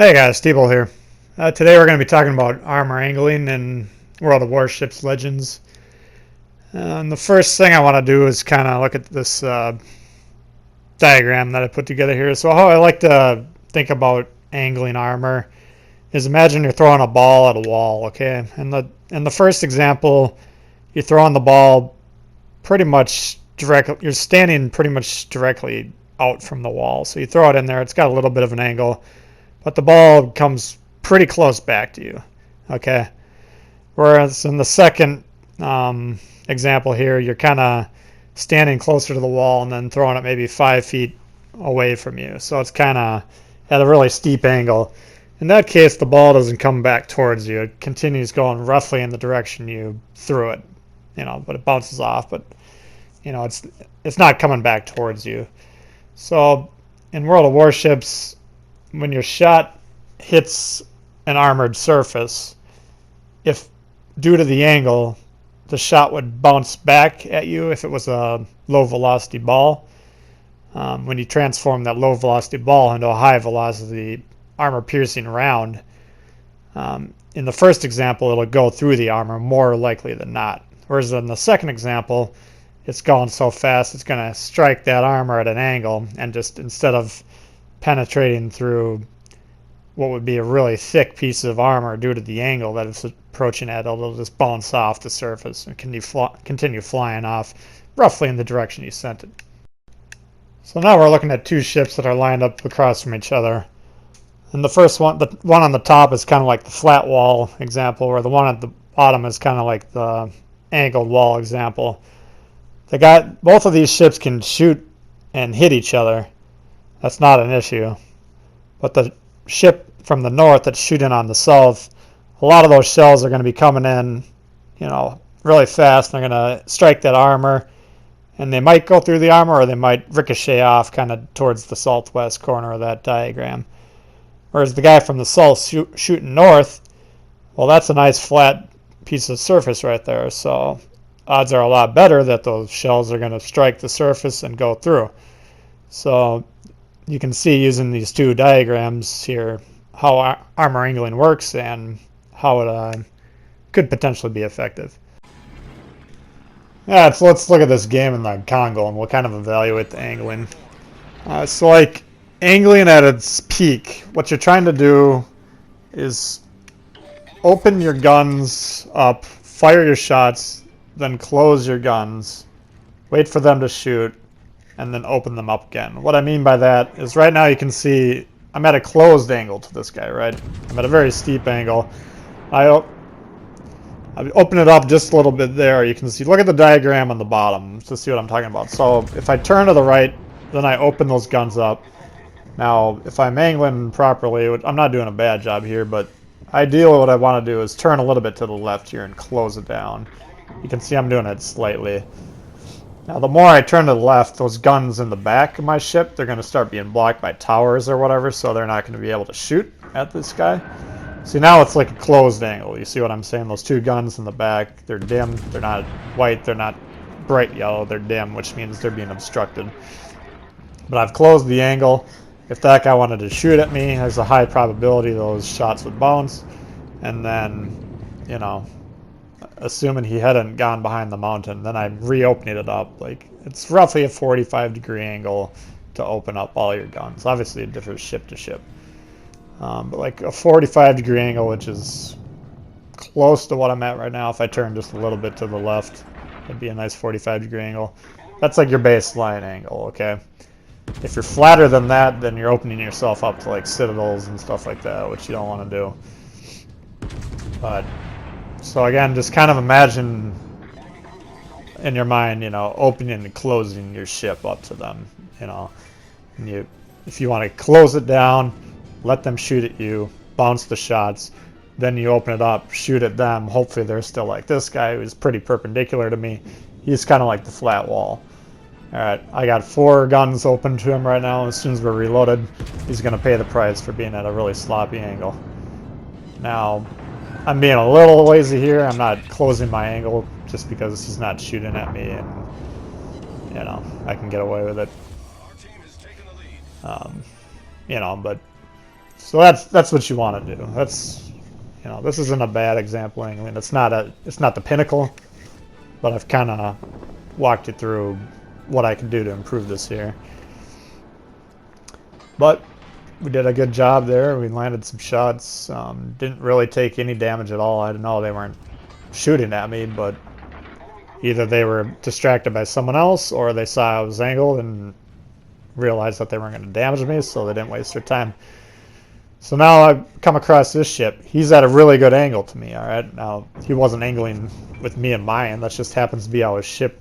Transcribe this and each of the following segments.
Hey guys, Steeple here. Today we're going to be talking about armor angling in World of Warships Legends. And the first thing I want to do is kind of look at this diagram that I put together here. So how I like to think about angling armor is imagine you're throwing a ball at a wall, okay? And in the first example, you're throwing the ball pretty much directly. You're standing pretty much directly out from the wall. So you throw it in there. It's got a little bit of an angle, but the ball comes pretty close back to you, okay? Whereas in the second example here, you're kind of standing closer to the wall and then throwing it maybe 5 feet away from you. So it's kind of at a really steep angle. In that case, the ball doesn't come back towards you. It continues going roughly in the direction you threw it, but it bounces off. But, it's not coming back towards you. So in World of Warships, when your shot hits an armored surface, if due to the angle, the shot would bounce back at you if it was a low velocity ball. When you transform that low velocity ball into a high velocity armor piercing round, in the first example, it'll go through the armor more likely than not. Whereas in the second example, it's going so fast, it's going to strike that armor at an angle, and just instead of penetrating through what would be a really thick piece of armor due to the angle that it's approaching at, it'll just bounce off the surface and continue flying off roughly in the direction you sent it. So now we're looking at two ships that are lined up across from each other. And the first one, the one on the top, is kind of like the flat wall example, where the one at the bottom is kind of like the angled wall example. Both of these ships can shoot and hit each other. That's not an issue. But the ship from the north that's shooting on the south, a lot of those shells are going to be coming in, really fast. They're going to strike that armor, and they might go through the armor or they might ricochet off kind of towards the southwest corner of that diagram. Whereas the guy from the south shooting north, well, that's a nice flat piece of surface right there. So odds are a lot better that those shells are going to strike the surface and go through. So you can see using these two diagrams here how armor angling works and how it could potentially be effective. Yeah, so let's look at this game in the Congo and we'll kind of evaluate the angling. So like angling at its peak, what you're trying to do is open your guns up, fire your shots, then close your guns, wait for them to shoot, and then open them up again. What I mean by that is right now you can see I'm at a closed angle to this guy, right? I'm at a very steep angle. I open it up just a little bit there. You can see, look at the diagram on the bottom to see what I'm talking about. So if I turn to the right, then I open those guns up. Now, if I'm angling properly, I'm not doing a bad job here, but ideally what I want to do is turn a little bit to the left here and close it down. You can see I'm doing it slightly. Now, the more I turn to the left, those guns in the back of my ship, they're going to start being blocked by towers or whatever, so they're not going to be able to shoot at this guy. See, now it's like a closed angle. You see what I'm saying? Those two guns in the back, they're dim. They're not white. They're not bright yellow. They're dim, which means they're being obstructed. But I've closed the angle. If that guy wanted to shoot at me, there's a high probability those shots would bounce. And then, assuming he hadn't gone behind the mountain, then I'm reopening it up. Like, it's roughly a 45-degree angle to open up all your guns. Obviously, it differs ship to ship. But like a 45-degree angle, which is close to what I'm at right now. If I turn just a little bit to the left, it'd be a nice 45-degree angle. That's like your baseline angle, okay? If you're flatter than that, then you're opening yourself up to like citadels and stuff like that, which you don't want to do. But so again, just kind of imagine in your mind, opening and closing your ship up to them, and if you want to close it down, let them shoot at you, bounce the shots, then you open it up, shoot at them. Hopefully they're still like this guy who's pretty perpendicular to me. He's kind of like the flat wall. Alright, I got 4 guns open to him right now. As soon as we're reloaded, he's going to pay the price for being at a really sloppy angle. Now, I'm being a little lazy here. I'm not closing my angle just because he's not shooting at me and, I can get away with it. But So that's what you want to do. That's, you know, this isn't a bad example. I mean, it's not the pinnacle, but I've kind of walked you through what I can do to improve this here. But we did a good job there. We landed some shots. Didn't really take any damage at all. I didn't know they weren't shooting at me, but either they were distracted by someone else or they saw I was angled and realized that they weren't going to damage me, so they didn't waste their time. So now I've come across this ship. He's at a really good angle to me, alright? Now, he wasn't angling with me in mind. That just happens to be how his ship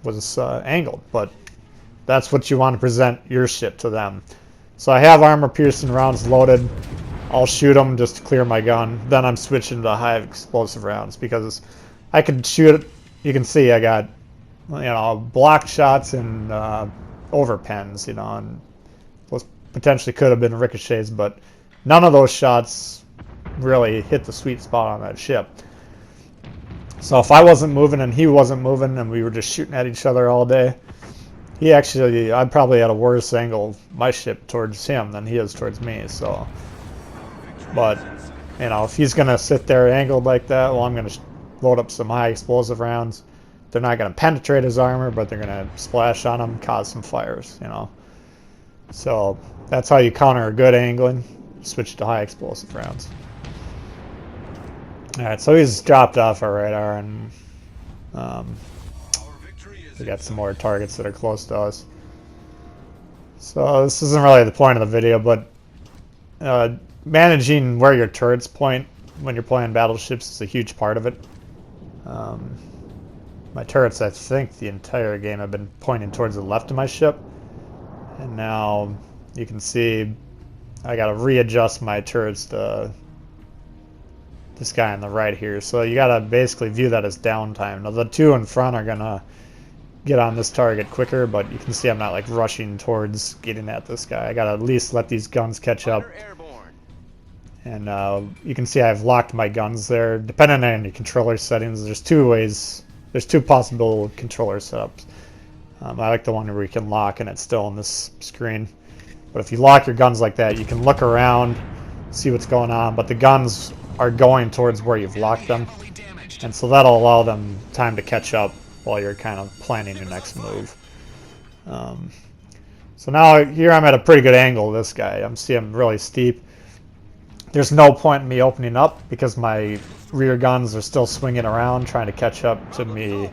was angled. But that's what you want to present your ship to them. So I have armor-piercing rounds loaded. I'll shoot them just to clear my gun. Then I'm switching to high explosive rounds because I can shoot it. You can see I got, you know, blocked shots and overpens, you know, and those potentially could have been ricochets, but none of those shots really hit the sweet spot on that ship. So if I wasn't moving and he wasn't moving and we were just shooting at each other all day, I'd probably had a worse angle, my ship, towards him than he is towards me. So, but, you know, if he's going to sit there angled like that, well, I'm going to load up some high explosive rounds. They're not going to penetrate his armor, but they're going to splash on him, cause some fires, you know. So that's how you counter a good angling. Switch to high explosive rounds. Alright, so he's dropped off our radar, and we got some more targets that are close to us. So this isn't really the point of the video, but managing where your turrets point when you're playing battleships is a huge part of it. My turrets, I think, the entire game have been pointing towards the left of my ship. And now you can see I got to readjust my turrets to this guy on the right here. So you got to basically view that as downtime. Now the two in front are going to get on this target quicker, but you can see I'm not like rushing towards getting at this guy. I got to at least let these guns catch up. And you can see I've locked my guns there. Depending on your controller settings, there's two possible controller setups. I like the one where you can lock and it's still on this screen. But if you lock your guns like that, you can look around, see what's going on, but the guns are going towards where you've locked them. And so that'll allow them time to catch up while you're kind of planning your next move. So now here I'm at a pretty good angle, this guy. I'm seeing him really steep. There's no point in me opening up because my rear guns are still swinging around trying to catch up to me.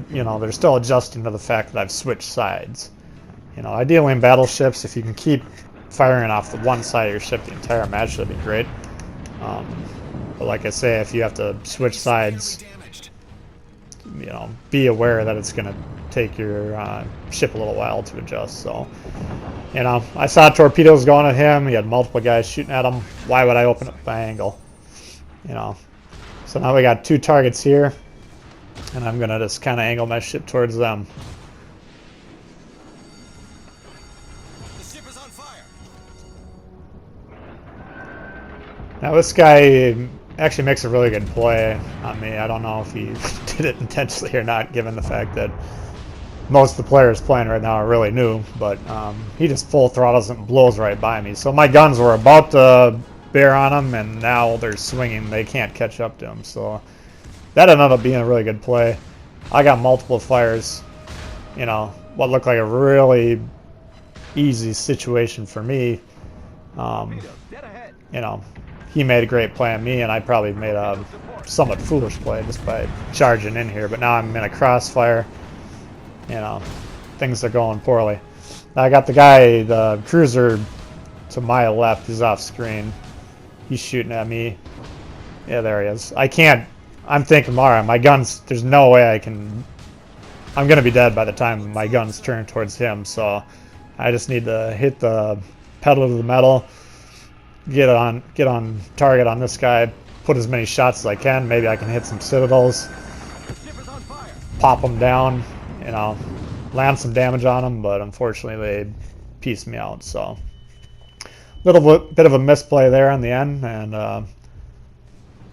You know, they're still adjusting to the fact that I've switched sides. You know, ideally in battleships, if you can keep firing off the one side of your ship the entire match, that'd be great. But like I say, if you have to switch sides, you know, be aware that it's going to take your ship a little while to adjust. So, you know, I saw torpedoes going at him. He had multiple guys shooting at him. Why would I open up my angle? You know. So now we got two targets here, and I'm going to just kind of angle my ship towards them. The ship is on fire. Now this guy actually makes a really good play on me. I don't know if he did it intentionally or not, given the fact that most of the players playing right now are really new, but he just full throttles and blows right by me. So my guns were about to bear on him, and now they're swinging. They can't catch up to him. So that ended up being a really good play. I got multiple fires. You know, what looked like a really easy situation for me. You know, he made a great play on me, and I probably made a somewhat foolish play just by charging in here. But now I'm in a crossfire. You know, things are going poorly. I got the guy, the cruiser to my left, is off screen. He's shooting at me. Yeah, there he is. I can't. I'm thinking, alright, my guns, there's no way I can. I'm going to be dead by the time my guns turn towards him, so I just need to hit the pedal to the metal, get on target on this guy, put as many shots as I can. Maybe I can hit some citadels, pop them down, you know, land some damage on them, but unfortunately they pieced me out. So little bit of a misplay there in the end, and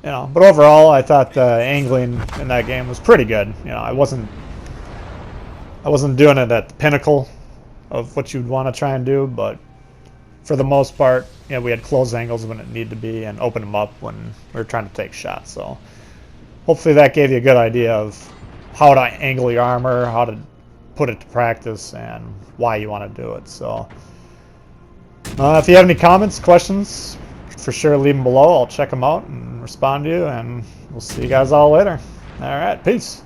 you know, but overall I thought the angling in that game was pretty good. You know, I wasn't doing it at the pinnacle of what you'd want to try and do, but for the most part, you know, we had close angles when it needed to be and open them up when we were trying to take shots. So hopefully that gave you a good idea of how to angle your armor, how to put it to practice, and why you want to do it. So if you have any comments, questions, for sure leave them below. I'll check them out and respond to you, and we'll see you guys all later. All right, peace.